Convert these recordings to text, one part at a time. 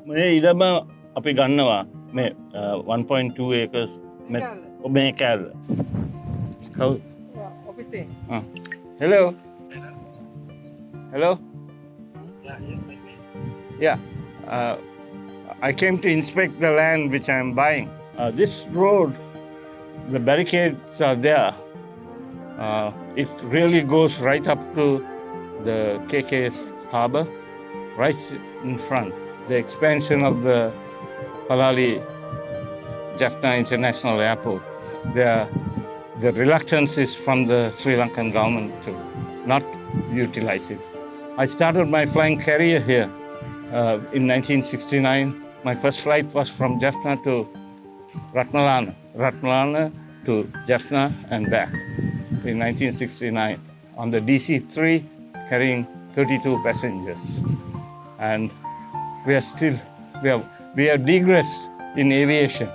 මේ ඉඩම අපි ගන්නවා මේ 1.2 acres මේ කෑල්ල. කවුද? ඔෆිසේ. Hello. Hello. Yeah. I came to inspect the land which I am buying. This road, the barricades are there. It really goes right up to the KKS harbour, right in front. The expansion of the Palali Jaffna International Airport. The reluctance is from the Sri Lankan government to not utilize it. I started my flying career here in 1969. My first flight was from Jaffna to Ratmalana to Jaffna and back in 1969 on the DC-3 carrying 32 passengers. And we have digressed in aviation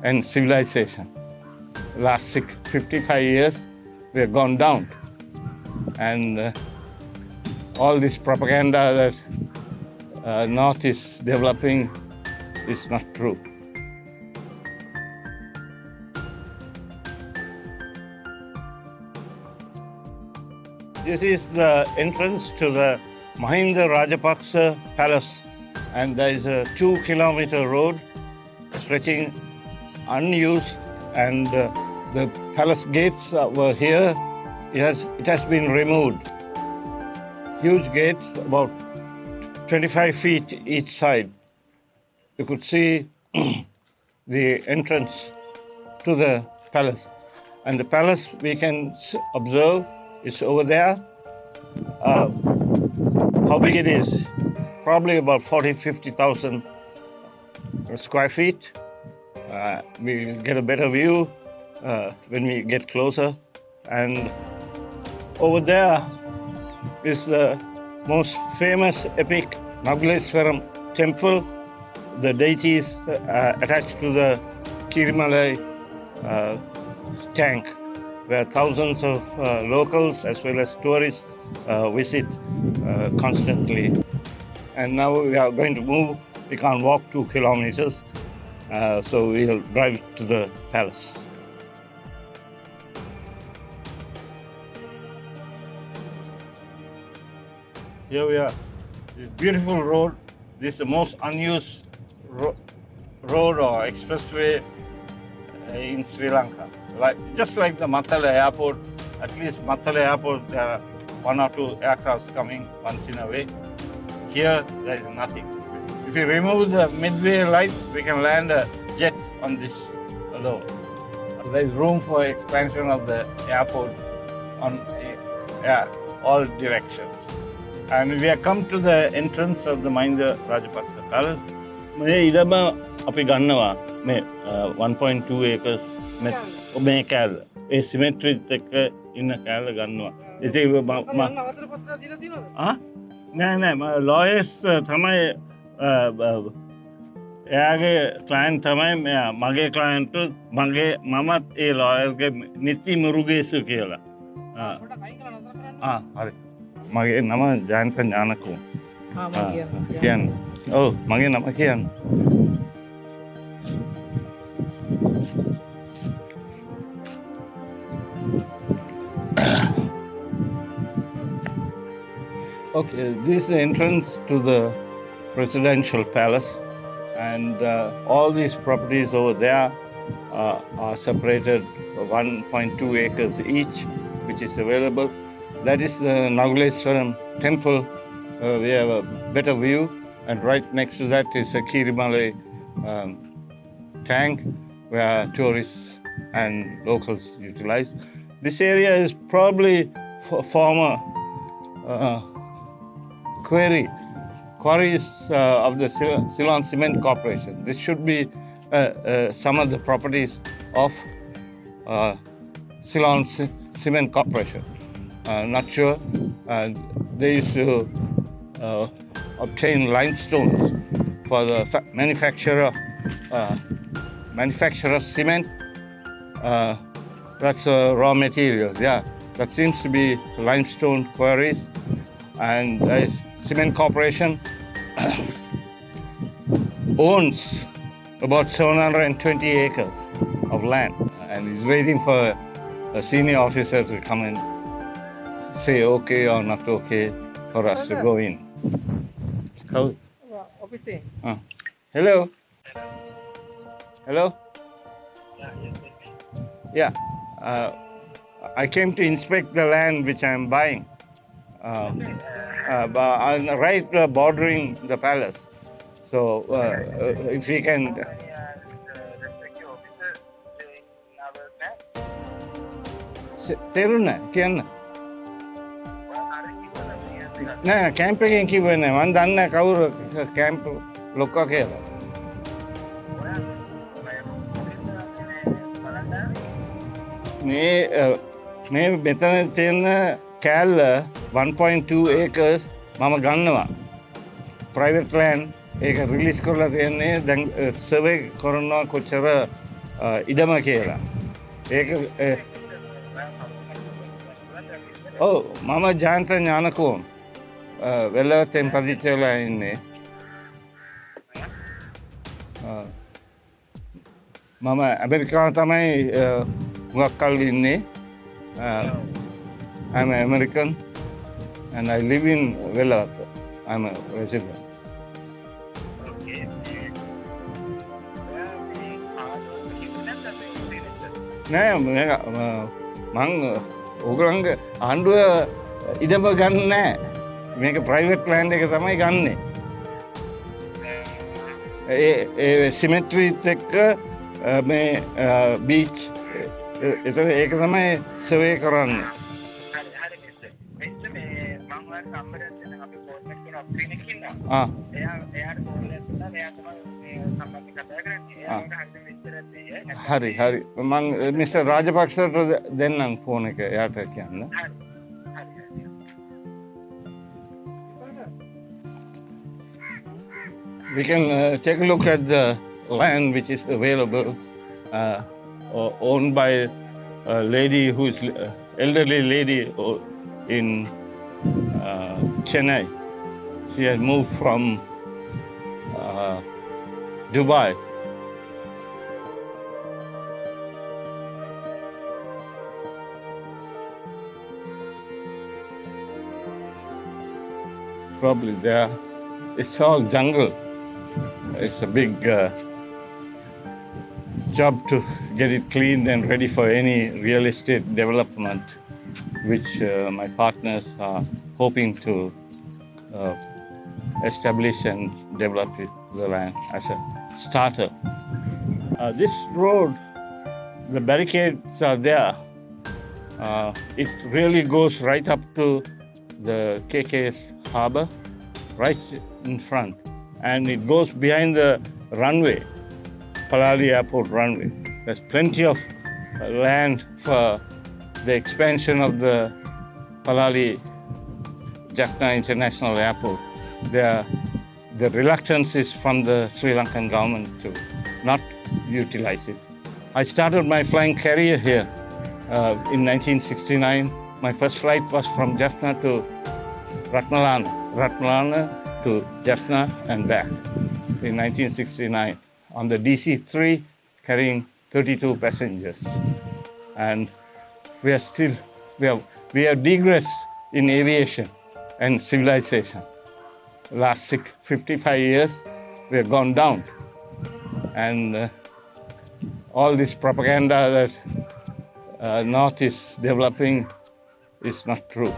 and civilization. Last 55 years, we have gone down. And all this propaganda that North is developing is not true. This is the entrance to the Mahinda Rajapaksa Palace, and there is a 2-kilometer road stretching unused, and the palace gates were here. It has been removed. Huge gates, about 25 feet each side. You could see the entrance to the palace. And the palace we can observe is over there. How big it is? Probably about 50,000 square feet. We'll get a better view when we get closer. And over there is the most famous epic Nagleswaram temple. The deities attached to the Kirimalai tank, where thousands of locals as well as tourists visit constantly. And now we are going to move. We can't walk 2 kilometers, so we'll drive to the palace. Here we are. This beautiful road. This is the most unused road or expressway in Sri Lanka. Just like the Matala Airport, at least Matala Airport, there are 1 or 2 aircrafts coming once in a way. Here, there is nothing. If you remove the midway light, we can land a jet on this alone. There is room for expansion of the airport on all directions. And we have come to the entrance of the Mahinda Rajapaksa Palace. මේ ඉඩම අපි ගන්නවා මේ 1.2 acres මේ කෑල්ල. ඒ සිමෙට්‍රිත් එක්ක ඉන්න කෑල්ල ගන්නවා. ඉතින් අවසර පත්‍රය දීලා තියෙනවද? නෑ lawyers තමයි එයාගේ client තමයි මගේ client මමත් ඒ lawyerගේ නිති මුරුගේසු කියලා. හරි. මගේ නම ජයන්ත ඥානකෝ. කියන්න. ඔව් මගේ නම කියන්න. Okay, this is the entrance to the presidential palace, and all these properties over there are separated 1.2 acres each, which is available. That is the Nagleswaram temple. We have a better view, and right next to that is a Kirimalai tank where tourists and locals utilize. This area is probably former quarries of the Ceylon Cement Corporation. This should be some of the properties of Ceylon Cement Corporation. Not sure. They used to obtain limestones for the manufacture of cement. That's raw materials. Yeah, that seems to be limestone quarries, and cement corporation owns about 720 acres of land, and he's waiting for a senior officer to come and say okay or not okay for us to go in. How? Office. Hello? Hello? Yeah. I came to inspect the land which I am buying. Right bordering the palace. So if we can. තේරුණා කියන්න නෑ camp එකෙන් කිව්වේ නෑ මම දන්නේ කවුරු camp ලොක්කා කියලා මේ මෙතන තියෙන කෑල්ල 1.2 acres මම ගන්නවා private land ඒක රිලීස් කරලා තියෙන්නේ දැන් සර්වේ කරනවා කොච්චර ඉඩම කියලා ඒක ඔව් මම ජයන්ත ඥානකෝන් වෙල්ලවත්තෙන් පදිච්ච වෙලා ඉන්නේ මම ඇමරිකාව තමයි හුඟක් කල් ඉන්නේ I'm an American and I live in Vellavatta. I'm a resident. නෑ මං ඕගොල්ලන්ගේ ආණ්ඩුව ඉඩම ගන්න නෑ මේක ප්‍රයිවට් ලෑන්ඩ් එක තමයි ගන්නෙ ඒ සිමෙට්‍රීත් එක්ක මේ බීච් එතන ඒක තමයි සර්වේ කරන්නේ හරි හරි මං මිස්ටර් රාජපක්ෂට දෙන්නම් ෆෝන් එක එයාට කියන්න We can take a look at the land which is available owned by a lady who is elderly lady in Chennai. She has moved from Dubai. Probably there. It's all jungle. It's a big job to get it cleaned and ready for any real estate development, which my partners are hoping to establish and develop the land as a starter. This road, the barricades are there. It really goes right up to the KKS harbor, right in front. And it goes behind the runway, Palali Airport runway. There's plenty of land for the expansion of the Palali Jaffna International Airport. The reluctance is from the Sri Lankan government to not utilize it. I started my flying career here in 1969. My first flight was from Jaffna to Ratmalana to Jaffna and back in 1969 on the DC-3 carrying 32 passengers. And we have digressed in aviation and civilization. Last 55 years, we have gone down. And all this propaganda that North is developing is not true.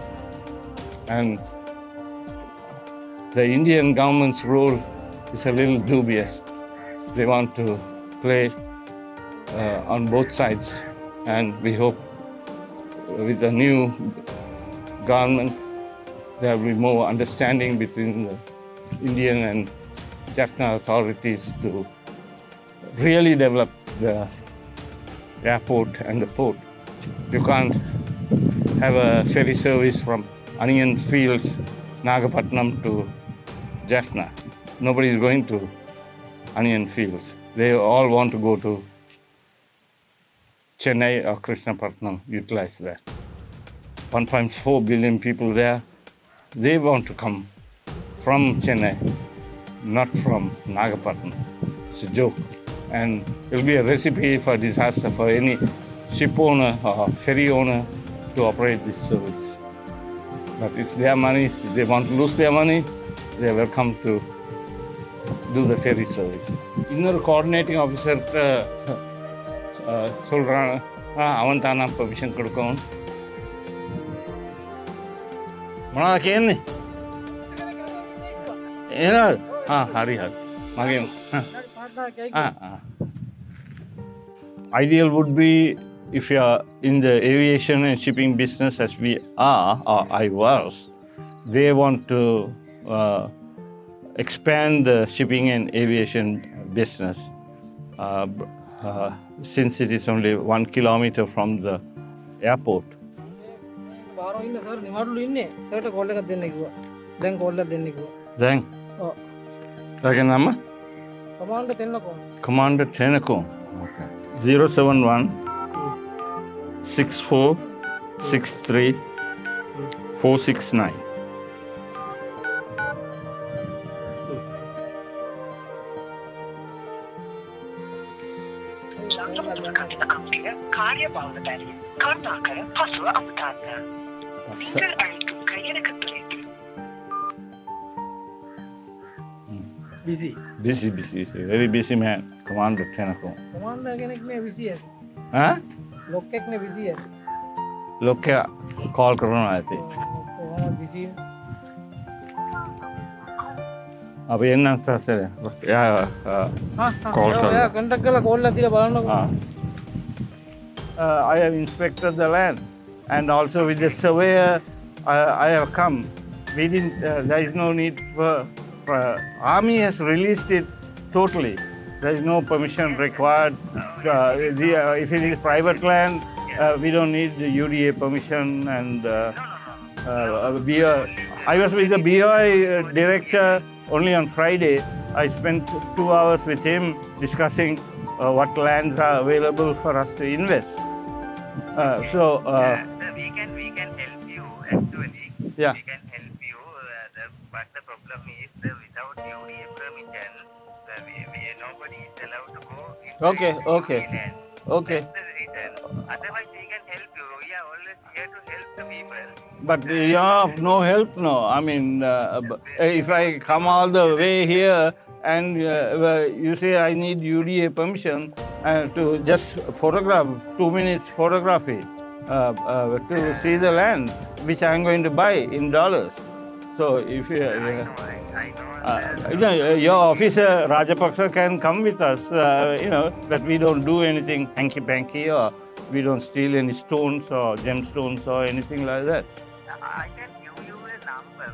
And the Indian government's role is a little dubious. They want to play on both sides, and we hope with the new government there will be more understanding between the Indian and Jaffna authorities to really develop the airport and the port. You can't have a ferry service from Onion Fields, Nagapatnam to Jaffna. Nobody is going to Onion Fields. They all want to go to Chennai or Krishnapatnam, utilize that. 1.4 billion people there. They want to come from Chennai not from Nagapatnam. It's a joke. And it'll be a recipe for disaster for any ship owner or ferry owner to operate this service. But it's their money. If they want to lose their money, they are welcome to do the ferry service. இன்னொரு coordinating ஆஃபீஸர்கிட்ட சொல்கிறான், அவன் தானா permission கொடுக்கணும். மனாக்கேன்னு ஏன்னா ஹரி ஹரி மகன். Ideal would be if you are in the aviation and shipping business as we are, or I was, they want to expand the shipping and aviation business. Since it is only 1 kilometer from the airport. බාරෝ ඉන්න sir නිමාඩුළු ඉන්නේ. සර්ට call එකක් දෙන්න කිව්වා. දැන් call එකක් දෙන්න කිව්වා. Then, ඔව්. Raga number? කමාන්ඩර් දෙන්නකෝ. Commander Tenako. Okay. 071 64 63 469. කාර්යබහුල බැරි කරුණාකර පසුව අමතන්න. සිංගල් අයිටම් කයනක තුලින් busy. Busy. Very busy man. Commander Tenako. Commander කෙනෙක් නේ බිසි ඇති. Huh? ලොක් එක් නේ බිසි ඇති. Look here, call Corona, I think. කොහොම බිසි. अब ये ना था सर या call ඔයා කන්ටැක්ට් කරලා කෝල් එකක් දීලා බලන්නකෝ. I have inspected the land, and also with the surveyor, I have come. We didn't. There is no need for. Army has released it totally. There is no permission required. If it is private land, we don't need the UDA permission. And I was with the BI director only on Friday. I spent 2 hours with him discussing what lands are available for us to invest. We can help you actually. Yeah. We can help you. But the problem is without UDA permission, nobody is allowed to go into Okay. land. Okay. That's the reason. Otherwise, we can help you. We are always here to help the people. But you have no help, no. I mean, if I come all the way here and you say I need UDA permission to just photograph, 2 minutes photography to see the land, which I'm going to buy in dollars. So if I know. your officer Rajapaksa can come with us, that we don't do anything hanky-panky, or we don't steal any stones or gemstones or anything like that. I can give you a number.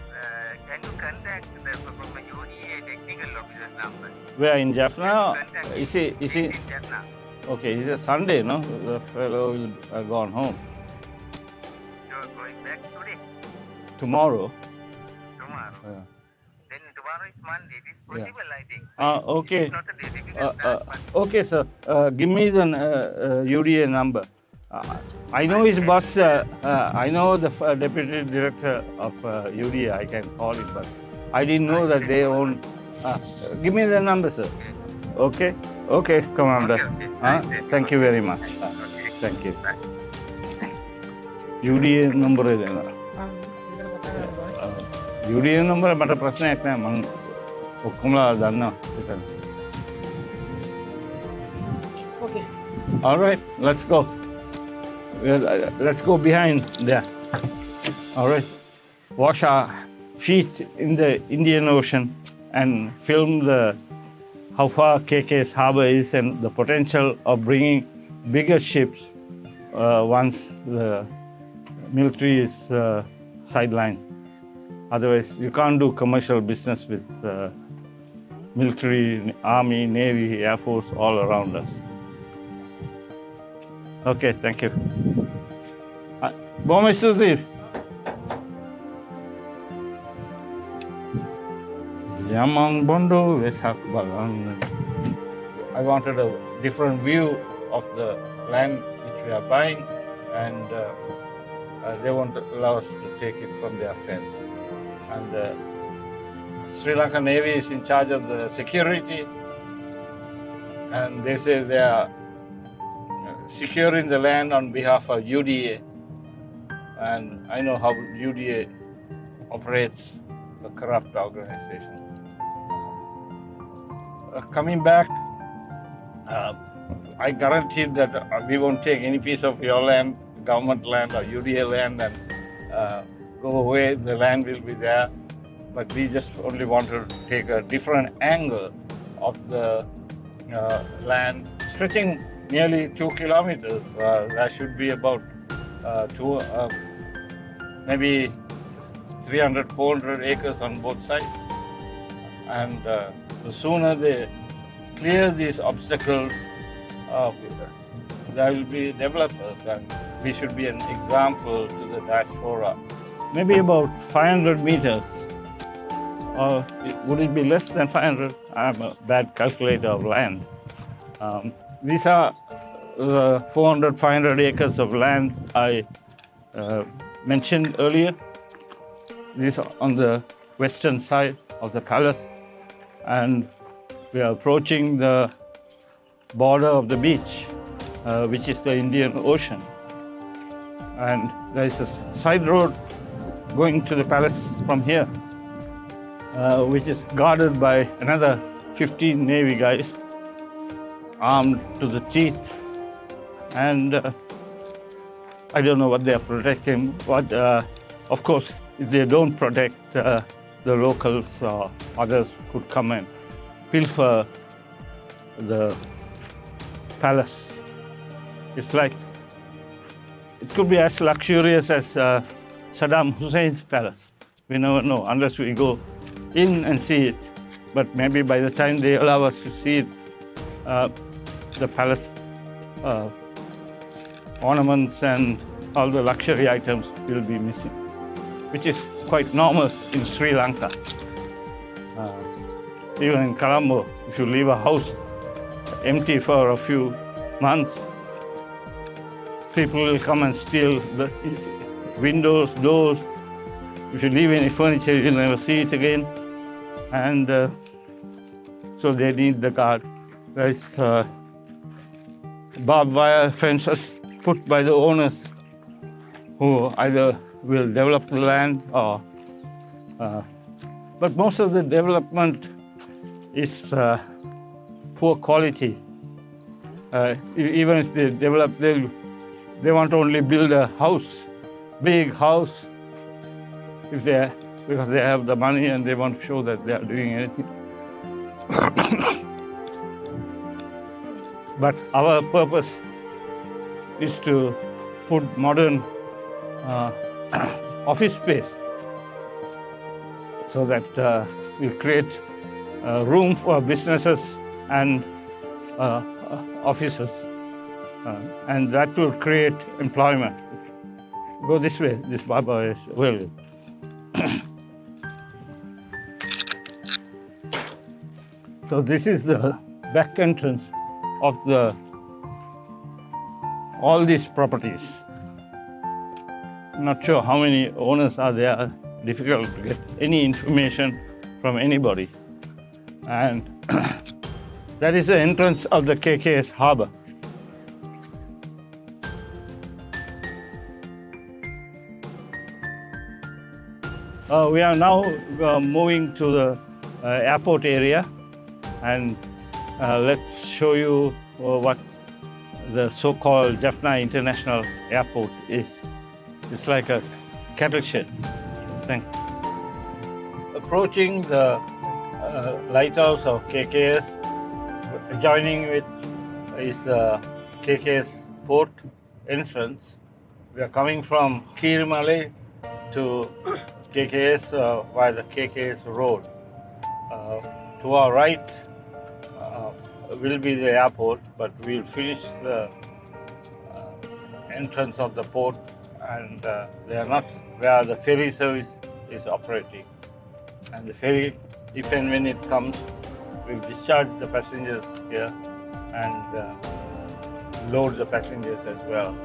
Can you contact from a UDA technical officer's number? Where in Jaffna? Is he? In Jaffna. Okay, it's a Sunday, no? The fellow will have gone home. You're going back today? Tomorrow. Tomorrow. Then tomorrow is Monday. It is possible, I think. Okay. It's not a day, difficult task, but Okay, sir. Give me the UDA number. I know his boss. I know the deputy director of UDA. I can call him, but I didn't know that they own. Give me the number, sir. Okay. Okay, Commander. Okay. Thank you very much. Thank you. UDA number is there. UDA number මට ප්‍රශ්නයක් නෑ මම ඔක්කොමලා දන්නවා. Okay. All right, let's go. Let's go behind there. All right. Wash our feet in the Indian Ocean and film how far KKS Harbour is and the potential of bringing bigger ships once the military is sidelined. Otherwise, you can't do commercial business with military, army, navy, air force all around us. Okay, thank you. Bom estudante. Yamang Bondo Vesak Bagan. I wanted a different view of the land which we are buying, and they won't allow us to take it from their fence. And Sri Lankan Navy is in charge of the security, and they say they are securing the land on behalf of UDA. And I know how UDA operates, a corrupt organization. Coming back, I guarantee that we won't take any piece of your land, government land or UDA land, and go away. The land will be there. But we just only want to take a different angle of the land, stretching nearly 2 kilometers. That should be about maybe 300, 400 acres on both sides. And the sooner they clear these obstacles, there will be developers, and we should be an example to the diaspora. Maybe about 500 meters. Or would it be less than 500? I'm a bad calculator of land. These are the 400, 500 acres of land I mentioned earlier. These are on the western side of the palace, and we are approaching the border of the beach, which is the Indian Ocean. And there is a side road going to the palace from here, which is guarded by another 15 Navy guys armed to the teeth. And I don't know what they are protecting, but of course, if they don't protect, the locals or others could come and pilfer the palace. It's like, it could be as luxurious as Saddam Hussein's palace. We never know unless we go in and see it. But maybe by the time they allow us to see it, the palace ornaments and all the luxury items will be missing, which is quite normal in Sri Lanka. Even in Colombo, if you leave a house empty for a few months, people will come and steal the windows, doors. If you leave any furniture, you'll never see it again. And so they need the guard. There is barbed wire fences put by the owners who either will develop the land or... but most of the development is poor quality. Even if they develop, they want to only build a house, big house, because they have the money and they want to show that they are doing anything. But our purpose is to put modern office space so that we create room for businesses and offices, and that will create employment. Go this way, this barber is well. So this is the back entrance of all these properties. Not sure how many owners are there. Difficult to get any information from anybody. And that is the entrance of the KKS harbor. We are now moving to the airport area, and let's show you what the so-called Jaffna International Airport is. It's like a cattle shed thing. Approaching the lighthouse of KKS, adjoining which is KKS port entrance. We are coming from Kirimale to KKS via the KKS road. To our right will be the airport, but we'll finish the entrance of the port, and they are not where the ferry service is operating. And the ferry, if and when it comes, will discharge the passengers here and load the passengers as well.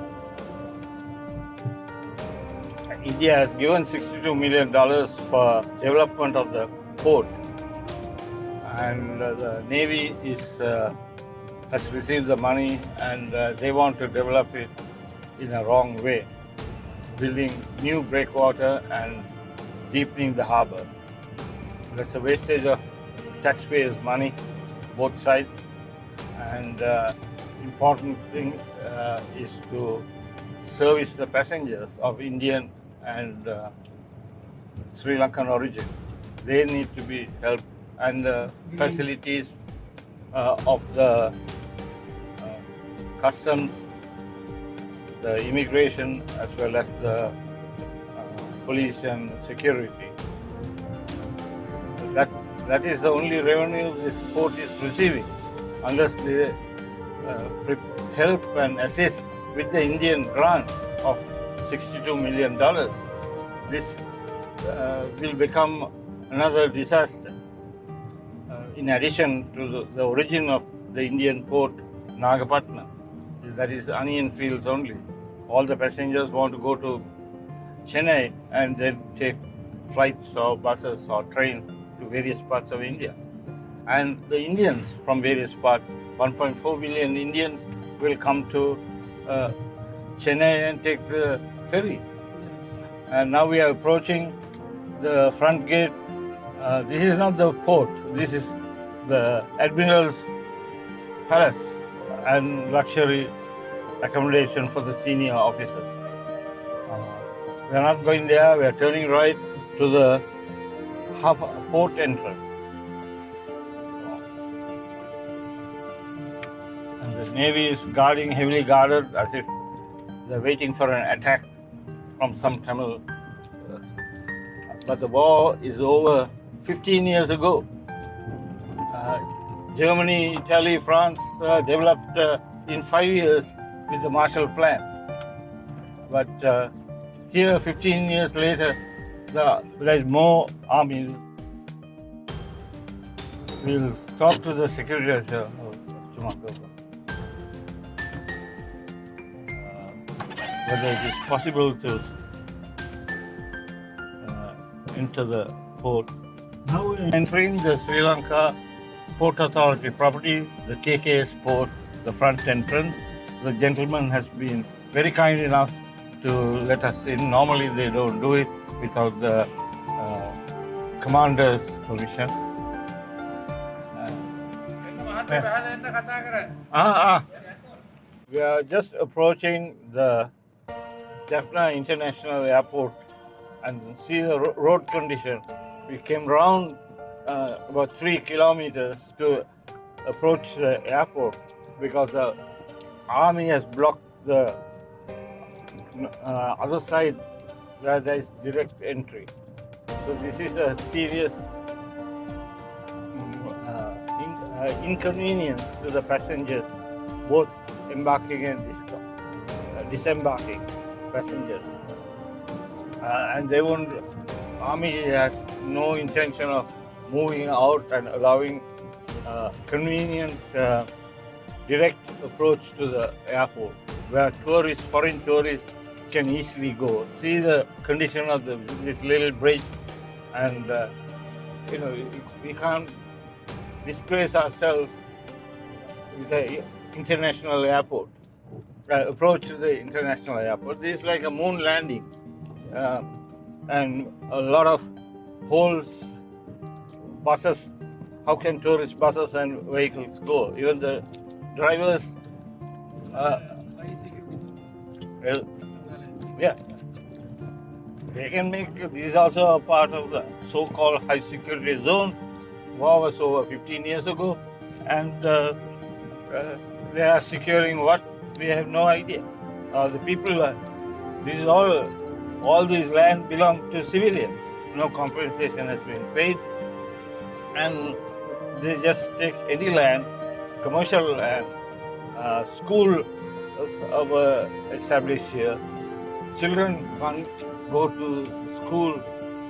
India has given $62 million for development of the port, and the Navy has received the money, and they want to develop it in a wrong way, building new breakwater and deepening the harbour. That's a wastage of taxpayers' money, both sides. And important thing is to service the passengers of Indian and Sri Lankan origin. They need to be helped, and the facilities of the customs, the immigration, as well as the police and security. That is the only revenue this port is receiving, unless they help and assist with the Indian grant of $62 million. This will become another disaster. In addition to the origin of the Indian port, Nagapatnam, that is onion fields only. All the passengers want to go to Chennai and then take flights or buses or trains to various parts of India. And the Indians from various parts, 1.4 million Indians, will come to Chennai and take the ferry. And now we are approaching the front gate. This is not the port, this is the Admiral's Palace and luxury accommodation for the senior officers. We are not going there, we are turning right to the port entrance. And the Navy is guarding, heavily guarded, as if they're waiting for an attack from some Tamil. But the war is over 15 years ago. Germany, Italy, France developed in 5 years with the Marshall Plan. But here, 15 years later, there is more army. We'll talk to the security officer. Whether it is possible to enter the port. Now we're entering the Sri Lanka Port Authority property, the KKS port, the front entrance. The gentleman has been very kind enough to let us in. Normally they don't do it without the commander's permission. We are just approaching the Jaffna International Airport and see the road condition. We came round about 3 kilometers to approach the airport because the army has blocked the other side where there is direct entry. So this is a serious inconvenience to the passengers, both embarking and disembarking passengers. And they won't. Army has no intention of moving out and allowing convenient direct approach to the airport, where tourists, foreign tourists, can easily go. See the condition of this little bridge, and we can't disgrace ourselves with the international airport. Approach to the international airport. This is like a moon landing, and a lot of holes. Buses. How can tourist buses and vehicles go? Even the drivers. Yeah. They can make. This is also a part of the so-called high security zone. War was over 15 years ago, and they are securing what? We have no idea. The people. This is all these land belong to civilians. No compensation has been paid, and they just take any land, commercial land. School were established here. Children can't go to school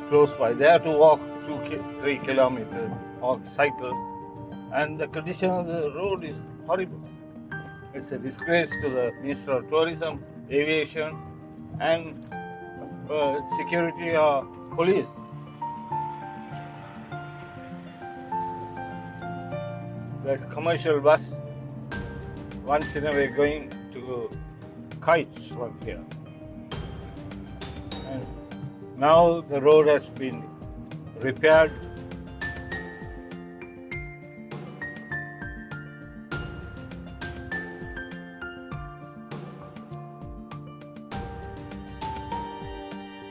close by. They have to walk 2-3 kilometers or cycle, and the condition of the road is horrible. It's a disgrace to the Minister of Tourism, Aviation, and security or police. there's a commercial bus once in a way going to kites from here. And now the road has been repaired.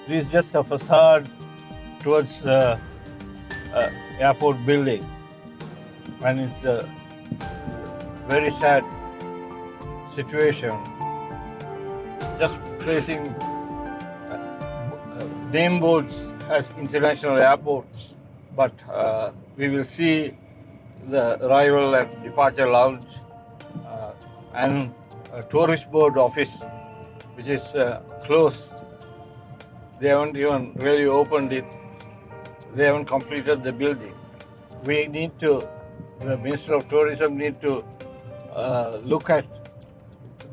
This is just a facade towards the airport building, and it's a very sad situation. Just placing name boards as international airport, but we will see the arrival and departure lounge and a tourist board office, which is closed. They haven't even really opened it. They haven't completed the building. We need to, the Minister of Tourism need to look at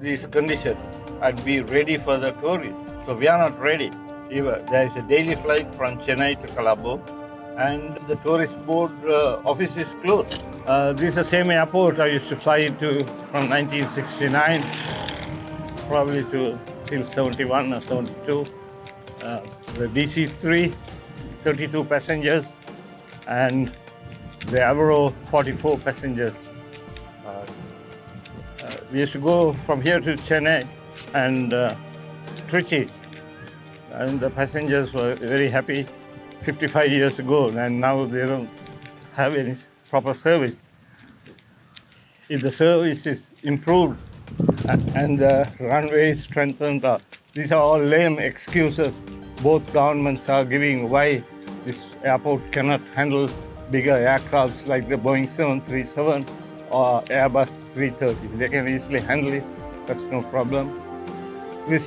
these conditions and be ready for the tourists. So we are not ready. There is a daily flight from Chennai to Colombo, and the tourist board office is closed. This is the same airport I used to fly to from 1969, probably till 71 or 72. The DC-3, 32 passengers, and the Avro, 44 passengers. We used to go from here to Chennai and Trichy, and the passengers were very happy 55 years ago, and now they don't have any proper service. If the service is improved and the runway is strengthened, these are all lame excuses both governments are giving why this airport cannot handle bigger aircrafts like the Boeing 737 or Airbus 330. They can easily handle it, that's no problem. This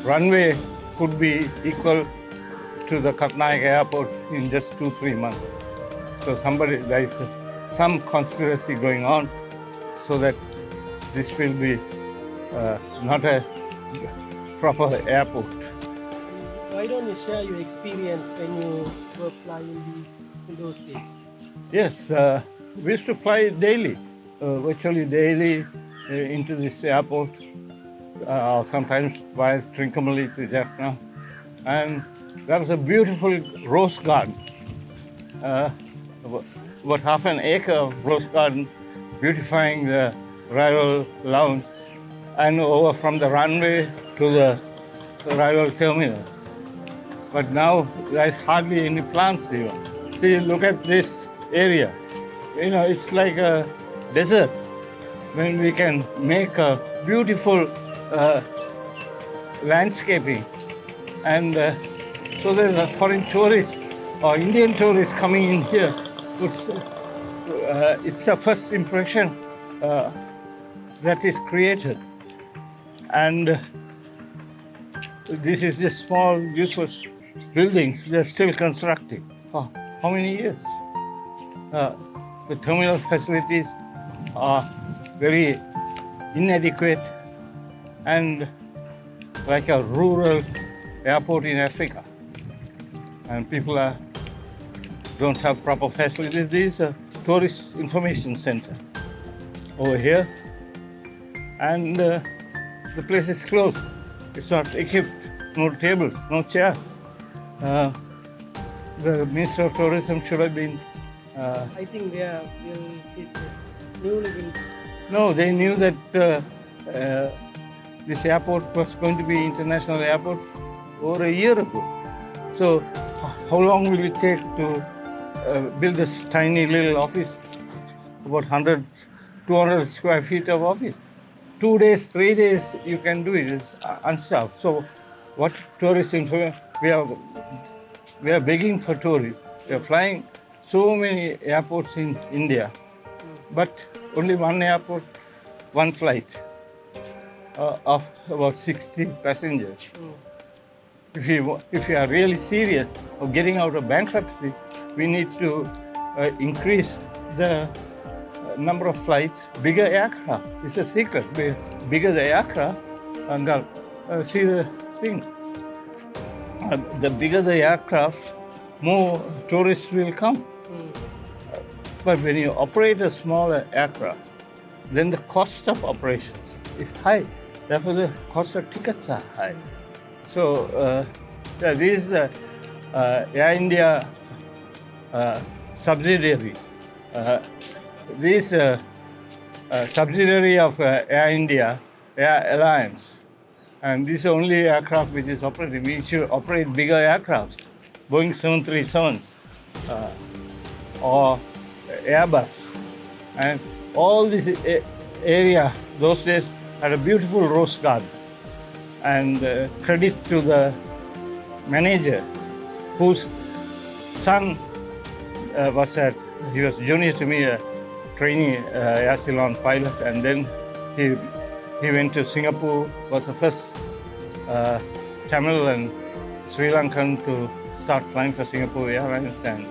runway could be equal to the Katnayaka airport in just 2-3 months. So there is some conspiracy going on so that this will be not a proper airport. Why don't you share your experience when you were flying in those days? Yes, we used to fly daily, virtually daily into this airport, sometimes via Trincomalee to Jaffna. And there was a beautiful rose garden, about half an acre of rose garden, beautifying the arrival lounge and over from the runway to the arrival terminal. But now there's hardly any plants even. See, look at this area. You know, it's like a desert. When we can make a beautiful landscaping, and so there's a foreign tourist or Indian tourist coming in here. It's a first impression that is created, and this is just small, useless buildings. They're still constructing. Oh, how many years? The terminal facilities are very inadequate and like a rural airport in Africa. And people don't have proper facilities. This is a tourist information center over here. And the place is closed. It's not equipped. No tables, no chairs. The Minister of Tourism should have been... I think they are newly built. No, they knew that this airport was going to be international airport over a year ago. So how long will it take to build this tiny little office, about 100, 200 square feet of office? 2 days, 3 days, you can do it. It's unstaffed. So what tourist information? We are begging for tourists. We are flying so many airports in India, but only one airport, one flight of about 60 passengers. If you are really serious of getting out of bankruptcy, we need to increase the number of flights, bigger aircraft. It's a secret. The bigger the aircraft, see the thing. The bigger the aircraft, more tourists will come. But when you operate a smaller aircraft, then the cost of operations is high. Therefore, the cost of tickets are high. So, this is the Air India subsidiary. This subsidiary of Air India, Air Alliance, and this is the only aircraft which is operating. We should operate bigger aircrafts, Boeing 737 or Airbus, and all this area those days had a beautiful rose garden. And credit to the manager, whose son he was junior to me, a trainee Air Ceylon pilot, and then he went to Singapore, was the first Tamil and Sri Lankan to start flying for Singapore Airlines, and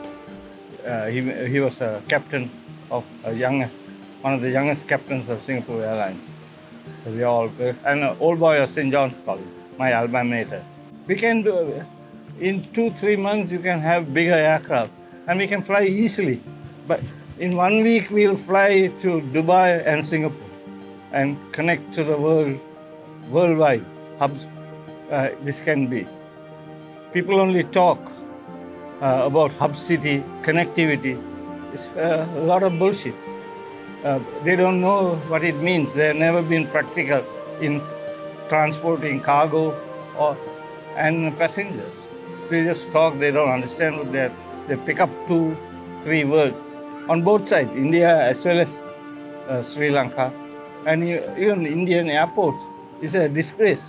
he was a captain of one of the youngest captains of Singapore Airlines. So we all, and an old boy of St. John's College, my alma mater. We can do, in 2-3 months, you can have bigger aircraft, and we can fly easily. But in 1 week, we'll fly to Dubai and Singapore and connect to the worldwide hubs. This can be. People only talk about hub city connectivity. It's a lot of bullshit. They don't know what it means. They've never been practical in transporting cargo and passengers. They just talk, they don't understand what they pick up 2-3 words on both sides, India as well as Sri Lanka. And even Indian airports is a disgrace.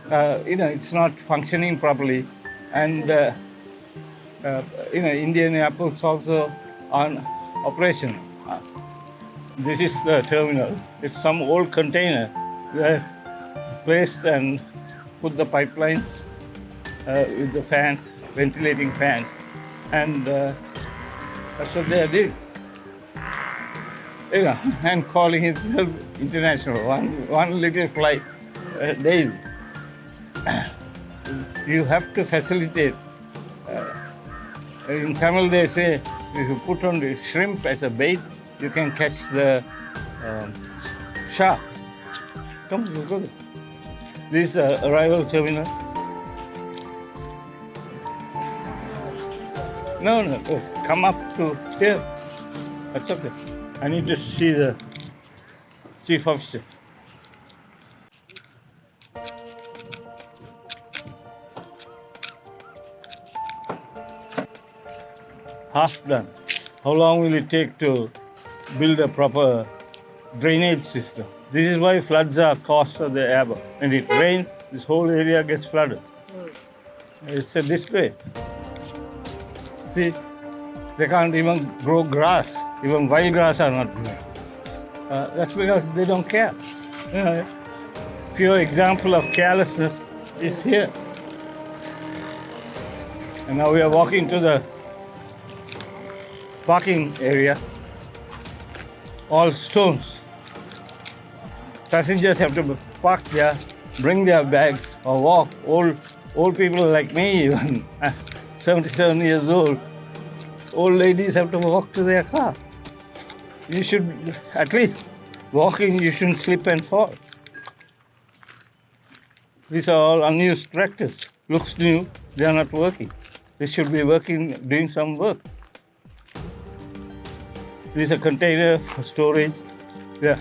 It's not functioning properly. And Indian airports also on operation. This is the terminal. It's some old container. They placed and put the pipelines with the fans, ventilating fans, and that's what they did. And calling itself international. One little flight daily. You have to facilitate. In Tamil they say, if you put on the shrimp as a bait, you can catch the shark. Come, look at it. This is arrival terminal. No, come up to here. That's okay. I need to see the chief officer. Half done. How long will it take to build a proper drainage system? This is why floods are caused of the air. When it rains, this whole area gets flooded. It's a disgrace. See, they can't even grow grass. Even wild grass are not growing. That's because they don't care. Pure example of carelessness is here. And now we are walking to the parking area. All stones. Passengers have to park there, bring their bags, or walk. Old people like me, even 77 years old, old ladies have to walk to their car. You should, at least walking, you shouldn't slip and fall. These are all unused tractors. Looks new, they are not working. They should be working, doing some work. This is a container for storage. Yeah.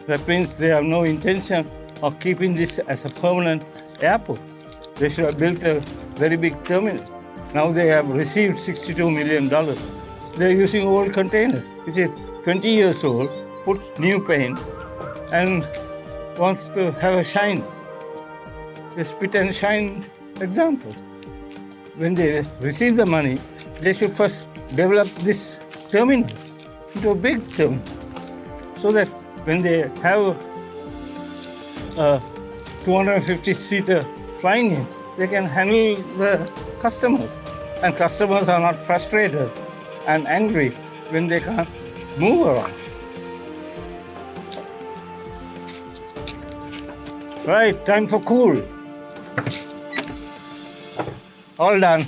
That means they have no intention of keeping this as a permanent airport. They should have built a very big terminal. Now they have received $62 million. They're using old containers, which is 20 years old, put new paint, and wants to have a shine. A spit and shine example. When they receive the money, they should first develop this terminal into a big terminal, so that when they have a 250-seater flying in, they can handle the customers. And customers are not frustrated and angry when they can't move around. Right, time for cool. All done.